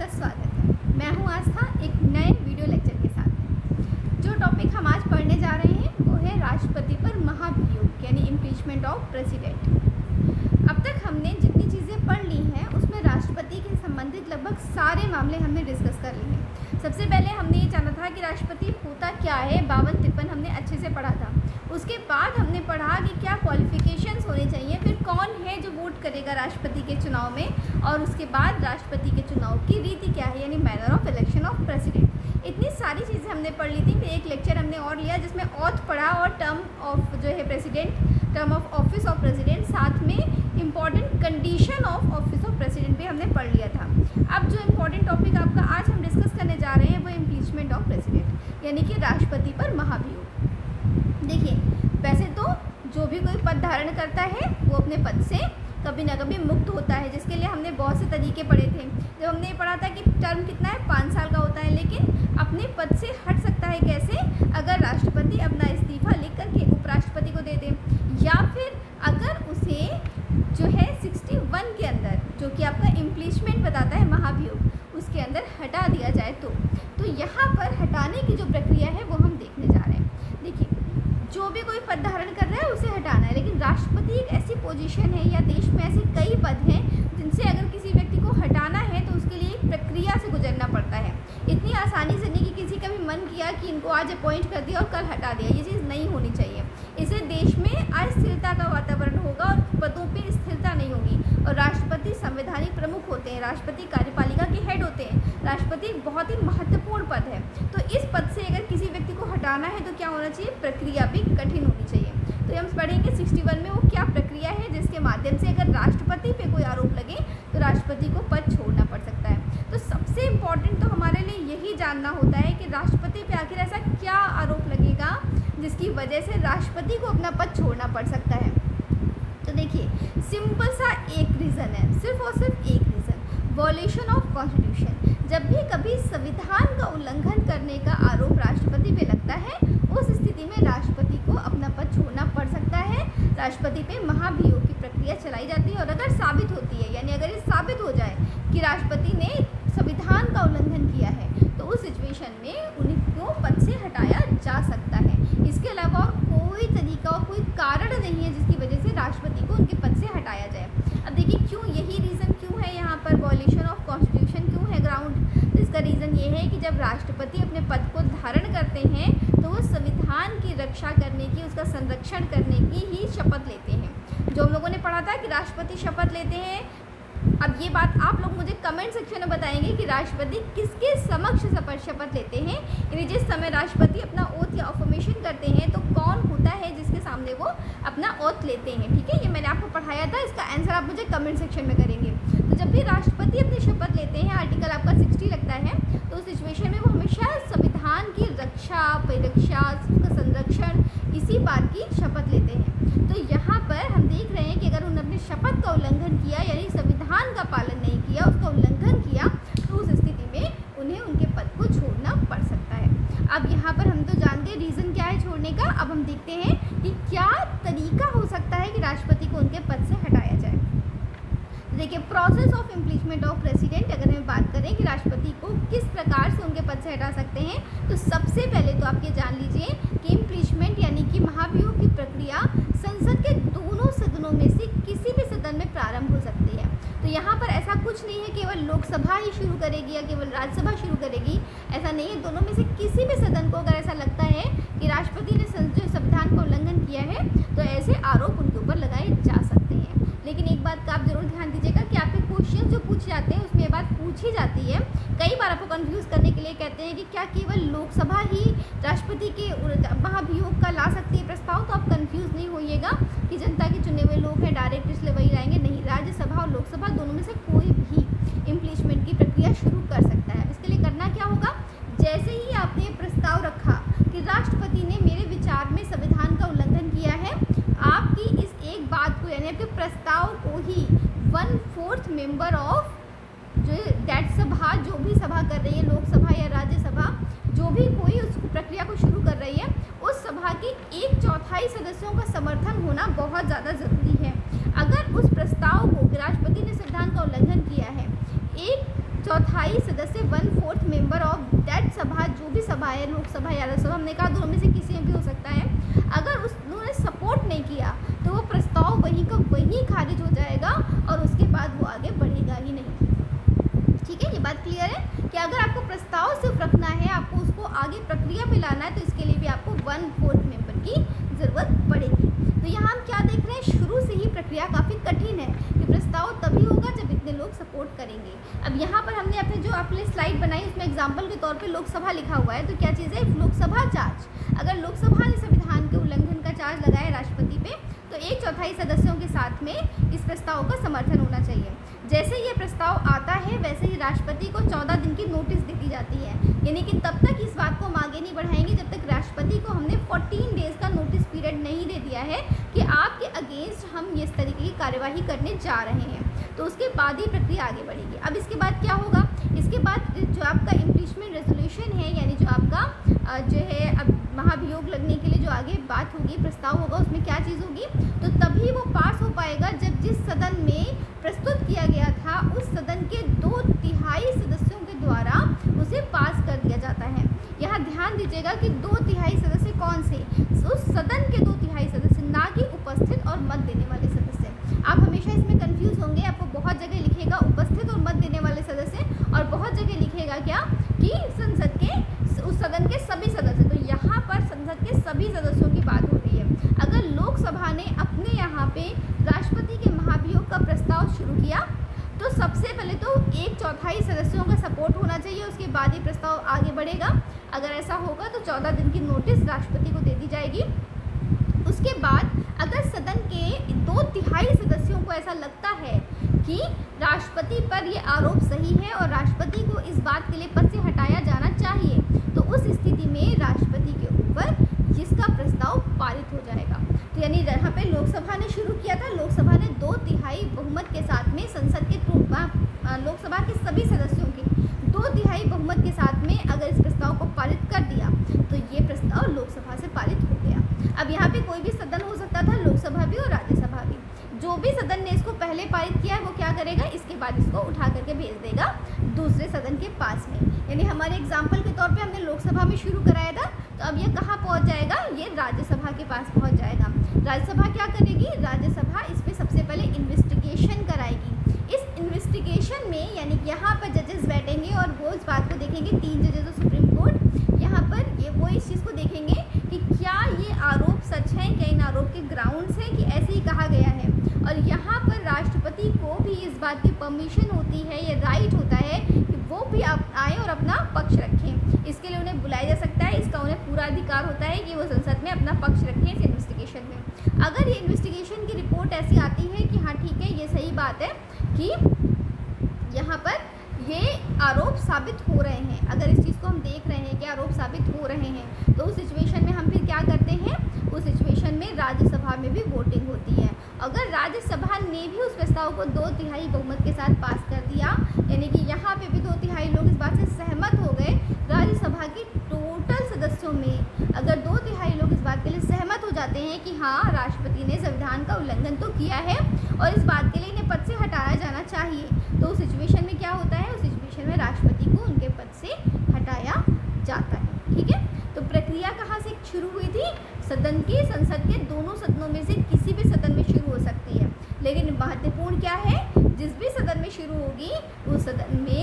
आपका स्वागत है। मैं हूं आस्था एक नए वीडियो लेक्चर के साथ। जो टॉपिक हम आज पढ़ने जा रहे हैं वो है राष्ट्रपति पर महाभियोग यानी इम्पीचमेंट ऑफ प्रेसिडेंट। अब तक हमने जितनी चीज़ें पढ़ ली हैं उसमें राष्ट्रपति के संबंधित लगभग सारे मामले हमने डिस्कस कर लिए हैं। सबसे पहले हमने ये जाना था कि राष्ट्रपति होता क्या है, 52-53 हमने अच्छे से पढ़ा था। उसके बाद हमने पढ़ा कि क्या क्वालिफिकेशंस होने चाहिए, फिर कौन है जो वोट करेगा राष्ट्रपति के चुनाव में, और उसके बाद राष्ट्रपति के चुनाव की रीति क्या है यानी manner of election of president. इतनी सारी चीज़ें हमने पढ़ ली थी। फिर एक लेक्चर हमने और लिया जिसमें ऑथ पढ़ा और टर्म ऑफ जो है president, term of office of president, साथ में important condition of office of president भी हमने पढ़ लिया था। अब जो इम्पॉर्टेंट टॉपिक आपका आज हम डिस्कस करने जा रहे हैं वो इम्पीचमेंट ऑफ प्रेसिडेंट यानी कि राष्ट्रपति पर महाभियोग। देखिए, वैसे तो जो भी कोई पद धारण करता है वो अपने पद से कभी ना कभी मुक्त होता है, जिसके लिए हमने बहुत से तरीके पढ़े थे। जब हमने पढ़ा था कि टर्म कितना है, 5 साल का होता है, लेकिन अपने पद से हट सकता है कैसे, अगर राष्ट्रपति अपना इस्तीफा लिख करके उपराष्ट्रपति को दे दे, या फिर अगर उसे जो है 61 के अंदर, जो कि आपका इम्पीचमेंट बताता है महाभियोग, उसके अंदर हटा दिया जाए तो यहाँ पर हटाने की जो प्रक्रिया है वो हम देखने जा रहे हैं। देखिए, जो भी कोई पद धारण कर रहा है उसे हटाना है, लेकिन राष्ट्रपति एक ऐसी पोजीशन है या देश में ऐसे कई पद हैं जिनसे अगर किसी व्यक्ति को हटाना है तो उसके लिए एक प्रक्रिया से गुजरना पड़ता है। इतनी आसानी से नहीं कि किसी का भी मन किया कि इनको आज अपॉइंट कर दिया और कल हटा दिया, ये चीज़ नहीं होनी चाहिए। इससे देश में अस्थिरता का वातावरण होगा और पदों पर स्थिरता नहीं होगी। और राष्ट्रपति संवैधानिक प्रमुख होते हैं, राष्ट्रपति कार्यपालिका के हेड होते हैं, राष्ट्रपति एक बहुत ही महत्वपूर्ण पद है। तो इस पद से अगर किसी व्यक्ति को हटाना है तो क्या होना चाहिए, प्रक्रिया भी कठिन होनी चाहिए। तो हम पढ़ेंगे 61 में वो क्या प्रक्रिया है जिसके माध्यम से अगर राष्ट्रपति पे कोई आरोप लगे तो राष्ट्रपति को पद छोड़ना पड़ सकता है। तो सबसे इम्पॉर्टेंट तो हमारे लिए यही जानना होता है कि राष्ट्रपति पे आखिर ऐसा क्या आरोप लगेगा जिसकी वजह से राष्ट्रपति को अपना पद छोड़ना पड़ सकता है। तो देखिए, सिंपल सा एक रीज़न है, सिर्फ और सिर्फ एक रीज़न, वॉल्यूशन ऑफ कॉन्स्टिट्यूशन। जब भी कभी संविधान का उल्लंघन करने का आरोप राष्ट्रपति पे लगता है, उस स्थिति में राष्ट्रपति को अपना पद छोड़ना पड़ सकता है। राष्ट्रपति पे महाभियोग की प्रक्रिया चलाई जाती है, और अगर साबित होती है, यानी अगर ये साबित हो जाए कि राष्ट्रपति ने संविधान का उल्लंघन किया है, तो उस सिचुएशन में उनको पद से हटाया जा सकता है। इसके अलावा और कोई तरीका और कोई कारण नहीं है जिसकी वजह से राष्ट्रपति को उनके पद से हटाया जाए। अब देखिए, क्यों यही रीज़न क्यों है यहाँ पर, वॉल्यूशन ऑफ कॉन्स्टिट्यूशन क्यों है ग्राउंड। तो इसका रीज़न ये है कि जब राष्ट्रपति अपने पद को धारण करते हैं तो वो संविधान की रक्षा करने की, उसका संरक्षण करने की ही शपथ लेते हैं। जो हम लोगों ने पढ़ा था कि राष्ट्रपति शपथ लेते हैं। अब ये बात आप लोग मुझे कमेंट सेक्शन में बताएंगे कि राष्ट्रपति किसके समक्ष शपथ लेते हैं, यानी जिस समय राष्ट्रपति अपना ओथ या अफर्मेशन करते हैं तो कौन होता है जिसके सामने वो अपना ओथ लेते हैं। ठीक है, ये मैंने आपको पढ़ाया था, इसका आंसर आप मुझे कमेंट सेक्शन में करेंगे। तो जब भी राष्ट्रपति अपनी शपथ लेते हैं, आर्टिकल आपका 60 लगता है, तो उस सिचुएशन में वो हमेशा संविधान की रक्षा, परिरक्षा, उसका संरक्षण, इसी बात की शपथ लेते हैं। तो यहाँ पर हम देख रहे हैं कि अगर उन्होंने अपनी शपथ का उल्लंघन किया, यानी संविधान का पालन नहीं किया, उसका उल्लंघन किया, तो उस स्थिति में उन्हें उनके पद को छोड़ना पड़ सकता है। अब यहाँ पर हम तो जानते हैं रीज़न क्या है छोड़ने का। अब हम देखते हैं कि क्या तरीका हो सकता है कि राष्ट्रपति को उनके पद से हटाया जाए। देखिए, process of impeachment of president, अगर हम बात करें कि राष्ट्रपति को किस प्रकार से उनके पद से हटा सकते हैं, तो सबसे पहले तो आप ये जान लीजिए कि इम्पीचमेंट यानी कि महाभियोग की प्रक्रिया संसद के दोनों सदनों में से किसी भी सदन में प्रारंभ हो सकती है। तो यहाँ पर ऐसा कुछ नहीं है केवल लोकसभा ही शुरू करेगी या केवल राज्यसभा शुरू करेगी, ऐसा नहीं है। दोनों में से किसी भी सदन को अगर ऐसा लगता है कि राष्ट्रपति ने संविधान का उल्लंघन किया है तो ऐसे आरोप उनके ऊपर लगाए जा सकते हैं। लेकिन एक बात का आप जरूर ध्यान दीजिएगा कि आपके क्वेश्चन जो पूछे जाते हैं उसमें ये बात पूछी जाती है, कई बार आपको कंफ्यूज करने के लिए कहते हैं कि क्या केवल लोकसभा ही राष्ट्रपति के महाभियोग का ला सकती है प्रस्ताव। तो आप कंफ्यूज नहीं होइएगा कि जनता के चुने हुए लोग हैं, डायरेक्ट इसलिए वही लाएंगे, नहीं। राज्यसभा और लोकसभा दोनों में से कोई भी इम्पीचमेंट की प्रक्रिया शुरू कर सकता है। इसके लिए करना क्या होगा, जैसे ही आपने प्रस्ताव रखा कि राष्ट्रपति ने मेरे विचार में संविधान का उल्लंघन किया है, आपकी इस एक बात को यानी आपके प्रस्ताव को ही 1/4 मेंबर ऑफ जो दैट सभा, जो भी सभा कर रही है, लोकसभा या राज्यसभा, जो भी कोई उस प्रक्रिया को शुरू कर रही है, उस सभा के 1/4 सदस्यों का समर्थन होना बहुत ज़्यादा ज़रूरी है। अगर उस प्रस्ताव को राष्ट्रपति ने संविधान का उल्लंघन किया है, 1 चौथाई सदस्य 1/4 मेंबर ऑफ दैट सभा, जो भी सभा है, लोकसभा या राज्यसभा, हमने कहा दोनों में से किसी में भी हो सकता है, अगर उन्होंने सपोर्ट नहीं किया तो वो प्रस्ताव वहीं का वहीं खारिज हो जाएगा और उसके बाद वो आगे बढ़ेगा ही नहीं। ठीक है, ये बात क्लियर है कि अगर आपको प्रस्ताव सिर्फ रखना है, आपको उसको आगे प्रक्रिया में लाना है, तो इसके लिए भी आपको 1/4 मेंबर की ज़रूरत पड़ेगी। तो यहाँ हम क्या देख रहे हैं, शुरू से ही प्रक्रिया काफ़ी कठिन है कि प्रस्ताव तभी होगा जब इतने लोग सपोर्ट करेंगे। अब यहाँ पर हमने अपने जो आपने स्लाइड बनाई उसमें एग्जाम्पल के तौर पे लोकसभा लिखा हुआ है, तो क्या चीज़ है, लोकसभा चार्ज। अगर लोकसभा ने संविधान के उल्लंघन का चार्ज लगाया राष्ट्रपति पे, तो 1/4 सदस्यों के साथ में इस प्रस्ताव का समर्थन होना चाहिए। जैसे ये प्रस्ताव आता है वैसे ही राष्ट्रपति को 14 दिन की नोटिस दे दी जाती है, यानी कि तब तक इस बात को हम आगे नहीं बढ़ाएंगे जब तक राष्ट्रपति को हमने 14 डेज़ का नोटिस पीरियड नहीं दे दिया है कि आपके अगेंस्ट हम इस तरीके की कार्यवाही करने जा रहे हैं, तो उसके बाद ही प्रक्रिया आगे बढ़ेगी। अब इसके बाद क्या होगा, इसके बाद जो आपका इम्पीचमेंट रेजोल्यूशन है, यानी जो आपका जो है अब महाभियोग लगने के लिए जो आगे बात होगी, प्रस्ताव होगा, उसमें क्या चीज़ होगी, तो तभी वो पास हो पाएगा जब जिस सदन में प्रस्तुत किया गया था उस सदन के 2/3 सदस्यों के द्वारा उसे पास कर दिया जाता है। यहाँ ध्यान दीजिएगा कि 2/3 सदस्य कौन से, उस सदन के 2/3 सदस्य, ना कि उपस्थित और मत देने वाले सदस्य। आप हमेशा इसमें कंफ्यूज होंगे, आपको बहुत जगह लिखेगा उपस्थित और मत देने वाले सदस्य और बहुत जगह लिखेगा क्या कि संसद के उस सदन के सभी सदस्य। तो यहाँ पर संसद के सभी सदस्यों की बात हो रही है। अगर लोकसभा ने अपने यहाँ पे राष्ट्रपति के महाभियोग का प्रस्ताव शुरू किया तो सबसे पहले तो 1/4 सदस्यों का सपोर्ट होना चाहिए, उसके बाद ही प्रस्ताव आगे बढ़ेगा। अगर ऐसा होगा तो 14 दिन की नोटिस राष्ट्रपति को दे दी जाएगी। उसके बाद अगर सदन के 2/3 सदस्यों को ऐसा लगता है कि राष्ट्रपति पर ये आरोप सही है और राष्ट्रपति को इस बात के लिए पद से हटाया जाना चाहिए, तो उस स्थिति में राष्ट्रपति के ऊपर जिसका प्रस्ताव पारित हो जाएगा। तो यानी यहाँ पे लोकसभा ने शुरू किया था, लोकसभा ने 2/3 बहुमत के साथ में संसद के लोकसभा के सभी सदस्यों के 2/3 बहुमत के साथ में अगर इस प्रस्ताव को पारित कर दिया तो ये प्रस्ताव लोकसभा से पारित हो गया। अब यहाँ पे कोई भी सदन हो सकता था, लोकसभा भी और राज्यसभा भी। जो भी सदन ने इसको पहले पारित किया है वो क्या करेगा, इसके बाद इसको उठा करके भेज देगा दूसरे सदन के पास में। यानी हमारे एग्जाम्पल के तौर पे हमने लोकसभा में शुरू कराया था, तो अब ये कहाँ पहुँच जाएगा, ये राज्यसभा के पास पहुँच जाएगा। राज्यसभा क्या करेगी, राज्यसभा इस पर सबसे पहले इन्वेस्टिगेशन कराएगी। इस इन्वेस्टिगेशन में यानी कि यहाँ पर जजेस बैठेंगे और वो इस बात को देखेंगे, 3 जजेस ऑफ सुप्रीम कोर्ट, यहाँ पर ये वो इस चीज़ को देखेंगे कि क्या ये आरोप सच है, क्या इन आरोप के ग्राउंड्स हैं कि ऐसे ही कहा गया है। और यहाँ पर राष्ट्रपति को भी इस बात की परमिशन होती है, ये राइट होता है कि वो भी आप आए और अपना पक्ष रखें। इसके लिए उन्हें बुलाया जा सकता है, इसका उन्हें पूरा अधिकार होता है कि वो संसद में अपना पक्ष रखें इस इन्वेस्टिगेशन में। अगर ये इन्वेस्टिगेशन की रिपोर्ट ऐसी आती है कि हाँ ठीक है, ये सही बात है कि यहाँ पर ये आरोप साबित हो रहे हैं, अगर इस चीज़ को हम देख रहे हैं कि आरोप साबित हो रहे हैं, तो उस सिचुएशन में हम फिर क्या करते हैं, उस सिचुएशन में राज्यसभा में भी वोटिंग होती है। अगर राज्यसभा ने भी उस प्रस्ताव को 2/3 बहुमत के साथ पास कर दिया, यानी कि यहाँ पे भी 2/3 लोग इस बात से सहमत हो गए, राज्यसभा के टोटल सदस्यों में अगर 2/3 लोग इस बात के लिए सहमत हो जाते हैं कि हाँ राष्ट्रपति ने संविधान का उल्लंघन तो किया है और इस बात के लिए इन्हें पद से हटाया जाना चाहिए, तो उस सिचुएशन में क्या होता है, उस सिचुएशन में राष्ट्रपति को उनके पद से हटाया जाता है। ठीक है, तो प्रक्रिया कहाँ से शुरू हुई थी, सदन के संसद के दोनों सदनों में से किसी भी सदन में शुरू हो सकती है, लेकिन महत्वपूर्ण क्या है, जिस भी सदन में शुरू होगी उस सदन में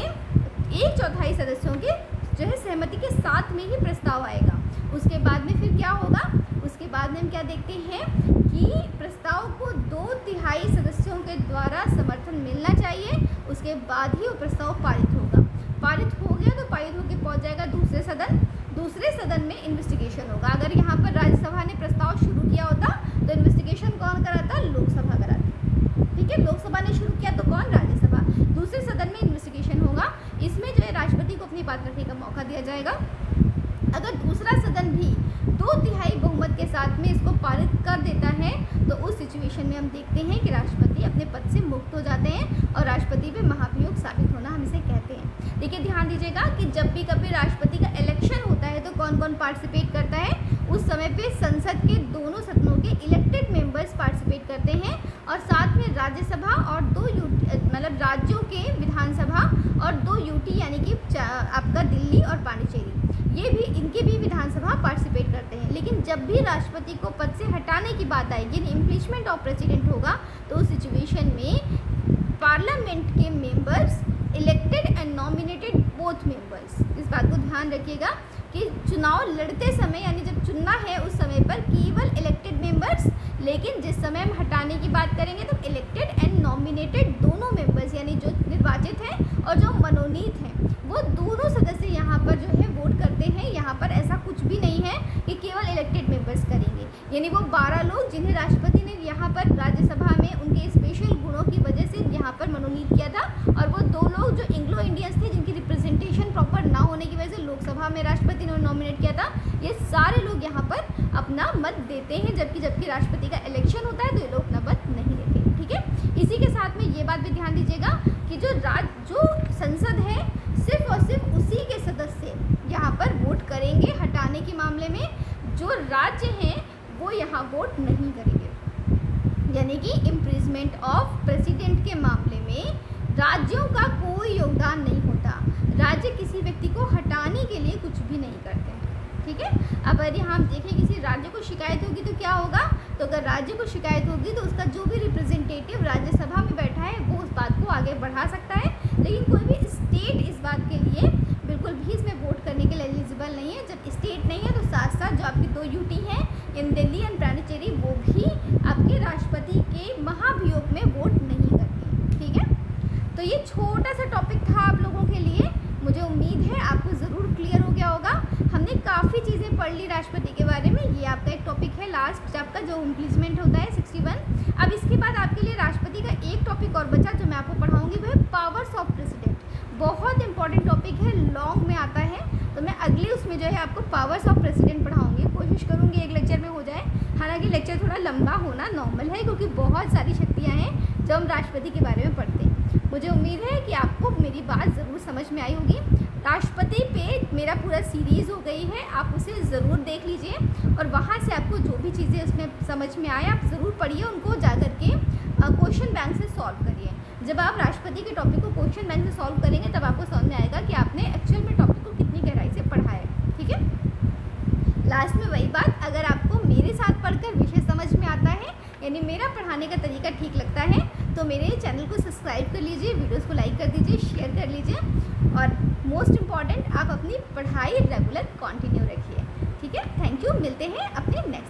1/4 सदस्यों के जो है सहमति के साथ में ही प्रस्ताव आएगा। उसके बाद में फिर क्या होगा, उसके बाद में हम क्या देखते हैं कि प्रस्ताव को 2/3 सदस्यों के द्वारा समर्थन मिलना चाहिए, उसके बाद ही वो प्रस्ताव पारित होगा। पारित हो गया तो पारित होकर पहुंच जाएगा दूसरे सदन, दूसरे सदन में इन्वेस्टिगेशन होगा। अगर यहाँ पर राज्यसभा ने प्रस्ताव शुरू किया होता तो इन्वेस्टिगेशन कौन कराता, लोकसभा कराती। ठीक है, लोकसभा ने शुरू किया तो कौन, राज्यसभा। दूसरे सदन में इन्वेस्टिगेशन होगा, इसमें जो है राष्ट्रपति को अपनी बात रखने का मौका दिया जाएगा। अगर दूसरा सदन भी 2/3 बहुमत के साथ में इसको पारित कर देता है तो उस सिचुएशन में हम देखते हैं कि राष्ट्रपति अपने पद से मुक्त हो जाते हैं और राष्ट्रपति पे महाभियोग साबित होना हम इसे कहते हैं। देखिए ध्यान दीजिएगा कि जब भी कभी राष्ट्रपति का इलेक्शन होता है तो कौन कौन पार्टिसिपेट करता है, उस समय पे संसद के दोनों सदनों के इलेक्टेड मेंबर्स पार्टिसिपेट करते हैं और साथ में राज्यसभा और 2 मतलब राज्यों के विधानसभा और 2 यूटी यानी कि आपका दिल्ली और पांडिचेरी, ये भी इनके भी विधानसभा पार्टिसिपेट करते हैं। लेकिन जब भी राष्ट्रपति को पद से हटाने की बात आएगी, यानी इम्पीचमेंट ऑफ प्रेसिडेंट होगा, तो उस सिचुएशन में पार्लियामेंट के members elected and nominated both members, इस बात को ध्यान रखिएगा कि चुनाव लड़ते समय यानी जब चुनना है उस समय पर केवल इलेक्टेड मेंबर्स, लेकिन जिस समय हम हटाने की बात करेंगे तो इलेक्टेड एंड नॉमिनेटेड दोनों मेंबर्स यानी जो निर्वाचित हैं और जो मनोनीत हैं, वो दोनों सदस्य यहाँ पर जो है वोट करते हैं। यहाँ पर ऐसा कुछ भी नहीं है कि केवल इलेक्टेड मेंबर्स करेंगे, यानी वो 12 लोग जिन्हें राष्ट्रपति ने यहाँ पर राज्यसभा में उनके स्पेशल गुणों की वजह से यहाँ पर मनोनीत किया था, और वो 2 लोग जो एंग्लो इंडियंस थे जिनकी रिप्रेजेंटेशन प्रॉपर ना होने की वजह से लोकसभा में राष्ट्रपति ने नॉमिनेट किया था, ये सारे लोग यहाँ पर अपना मत देते हैं। जबकि राष्ट्रपति का इलेक्शन होता है तो ये लोग अपना मत नहीं देते। ठीक है, इसी के साथ में ये बात भी ध्यान दीजिएगा कि जो संसद है सिर्फ और सिर्फ उसी के सदस्य यहाँ पर वोट करेंगे हटाने के मामले में, जो राज्य हैं वो यहाँ वोट नहीं करेंगे। यानी कि इम्पीचमेंट ऑफ प्रेसिडेंट के मामले में राज्यों का कोई योगदान नहीं होता, राज्य किसी व्यक्ति को हटाने के लिए कुछ भी नहीं करते हैं। ठीक है, अब यदि हम देखें किसी राज्य को शिकायत होगी तो क्या होगा, तो अगर राज्य को शिकायत होगी तो उसका जो भी रिप्रेजेंटेटिव राज्यसभा में बैठा है वो उस बात को आगे बढ़ा सकता है, लेकिन कोई भी स्टेट इस बात के लिए बिल्कुल भी इसमें वोट करने के लिए एलिजिबल नहीं है। जब स्टेट नहीं है तो साथ साथ जो आपकी 2 यूटी हैं इन दिल्ली एंड पांडिचेरी, वो भी आपके राष्ट्रपति के महाभियोग में वोट नहीं करती। ठीक है, तो ये छोटा सा टॉपिक था आप लोगों के लिए, मुझे उम्मीद है आपको ज़रूर क्लियर हो गया होगा। हमने काफ़ी चीज़ें पढ़ ली राष्ट्रपति के बारे में, ये आपका एक टॉपिक है लास्ट आपका जो इम्पीचमेंट होता है 61। अब इसके बाद आपके लिए राष्ट्रपति का एक टॉपिक और बचा जो मैं आपको पढ़ाऊंगी, वो है पावर्स ऑफ प्रेसिडेंट। बहुत इंपॉर्टेंट टॉपिक है, लॉन्ग में आता है, तो मैं अगले उसमें जो है आपको पावर्स ऑफ प्रेसिडेंट पढ़ाऊंगी। कोशिश करूँगी एक लेक्चर में हो जाए, हालांकि लेक्चर थोड़ा लंबा होना नॉर्मल है क्योंकि बहुत सारी शक्तियाँ हैं जो हम राष्ट्रपति के बारे में पढ़ते हैं। मुझे उम्मीद है कि आपको मेरी बात ज़रूर समझ में आई होगी। राष्ट्रपति पे मेरा पूरा सीरीज़ हो गई है, आप उसे ज़रूर देख लीजिए और वहाँ से आपको जो भी चीज़ें उसमें समझ में आए आप ज़रूर पढ़िए, उनको जा कर के क्वेश्चन बैंक से सॉल्व करिए। जब आप राष्ट्रपति के टॉपिक को क्वेश्चन बैंक से सॉल्व करेंगे तब आपको समझ में आएगा कि आपने एक्चुअल में टॉपिक को कितनी गहराई से पढ़ा है। ठीक है, लास्ट में वही बात, अगर आपको मेरे साथ पढ़कर विषय समझ में आता है यानी मेरा पढ़ाने का तरीका ठीक लगता है तो मेरे चैनल को सब्सक्राइब कर लीजिए, वीडियोस को लाइक कर दीजिए, शेयर कर लीजिए और मोस्ट इम्पॉर्टेंट आप अपनी पढ़ाई रेगुलर कंटिन्यू रखिए। ठीक है, थैंक यू, मिलते हैं अपने नेक्स्ट